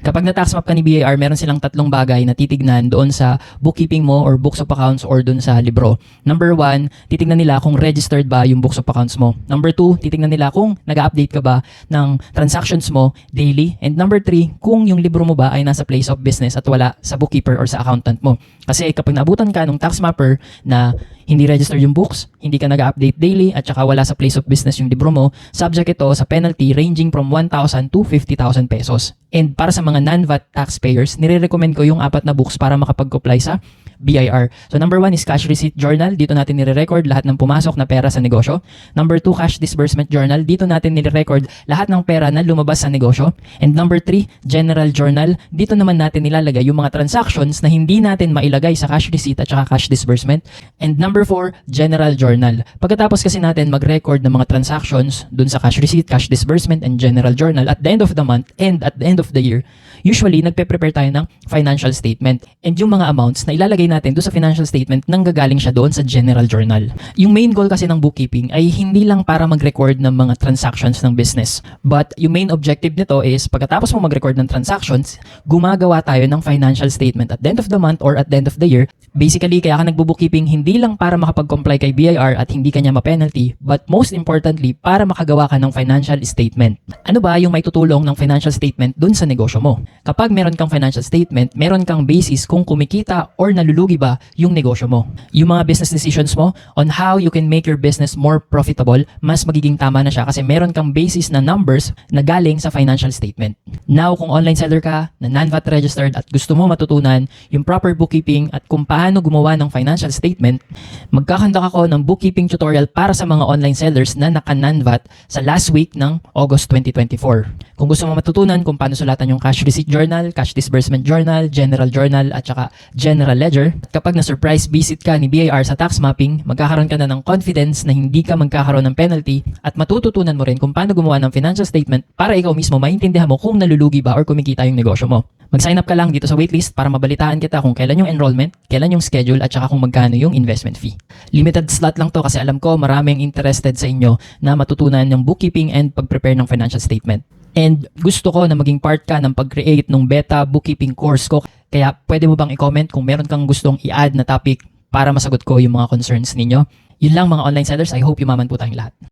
Kapag na-tax map ka ni BIR, meron silang tatlong bagay na titignan doon sa bookkeeping mo or books of accounts or doon sa libro. Number 1, titignan nila kung registered ba yung books of accounts mo. Number 2, titignan nila kung nag-update ka ba ng transactions mo daily. And number 3, kung yung libro mo ba ay nasa place of business at wala sa bookkeeper or sa accountant mo. Kasi kapag naabutan ka ng tax mapper na hindi registered yung books, hindi ka nag-update daily, at saka wala sa place of business yung libro mo, subject ito sa penalty ranging from 1,000 to 50,000 pesos. And para sa mga non-VAT taxpayers, nire-recommend ko yung 4 na books para makapag-comply sa BIR. So number 1 is cash receipt journal. Dito natin nire-record lahat ng pumasok na pera sa negosyo. Number 2, cash disbursement journal. Dito natin nire-record lahat ng pera na lumabas sa negosyo. And number 3, general journal. Dito naman natin nilalagay yung mga transactions na hindi natin mailagay sa cash receipt at saka cash disbursement. And number 4, general journal. Pagkatapos kasi natin mag-record ng mga transactions dun sa cash receipt, cash disbursement, and general journal at the end of the month and at the end of the year, usually nagpe-prepare tayo ng financial statement. And yung mga amounts na ilalagay natin doon sa financial statement nang gagaling siya doon sa general journal. Yung main goal kasi ng bookkeeping ay hindi lang para mag-record ng mga transactions ng business. But yung main objective nito is pagkatapos mo mag-record ng transactions, gumagawa tayo ng financial statement at the end of the month or at the end of the year. Basically, kaya ka nagbo-bookkeeping hindi lang para makapag-comply kay BIR at hindi kanya ma-penalty, but most importantly, para makagawa ka ng financial statement. Ano ba yung may tutulong ng financial statement dun sa negosyo mo? Kapag meron kang financial statement, meron kang basis kung kumikita or nalulugi ba yung negosyo mo. Yung mga business decisions mo on how you can make your business more profitable, mas magiging tama na siya kasi meron kang basis na numbers na galing sa financial statement. Now, kung online seller ka, na non-VAT registered at gusto mo matutunan yung proper bookkeeping at kung paano gumawa ng financial statement, magkakandak ako ng bookkeeping tutorial para sa mga online sellers na naka-non-VAT sa last week ng August 2024. Kung gusto mo matutunan kung paano sulatan yung cash receipt journal, cash disbursement journal, general journal, at saka general ledger, kapag na-surprise visit ka ni BIR sa tax mapping, magkakaroon ka na ng confidence na hindi ka magkakaroon ng penalty at matututunan mo rin kung paano gumawa ng financial statement para ikaw mismo maintindihan mo kung nalulugi ba or kumikita yung negosyo mo. Mag-sign up ka lang dito sa waitlist para mabalitaan kita kung kailan yung enrollment, kailan yung schedule, at saka kung magkano yung investment fee. Limited slot lang to kasi alam ko maraming interested sa inyo na matutunan ng bookkeeping and pag-prepare ng financial statement. And gusto ko na maging part ka ng pag-create ng beta bookkeeping course ko. Kaya pwede mo bang i-comment kung meron kang gustong i-add na topic para masagot ko yung mga concerns ninyo? Yun lang mga online sellers. I hope yumaman po tayong lahat.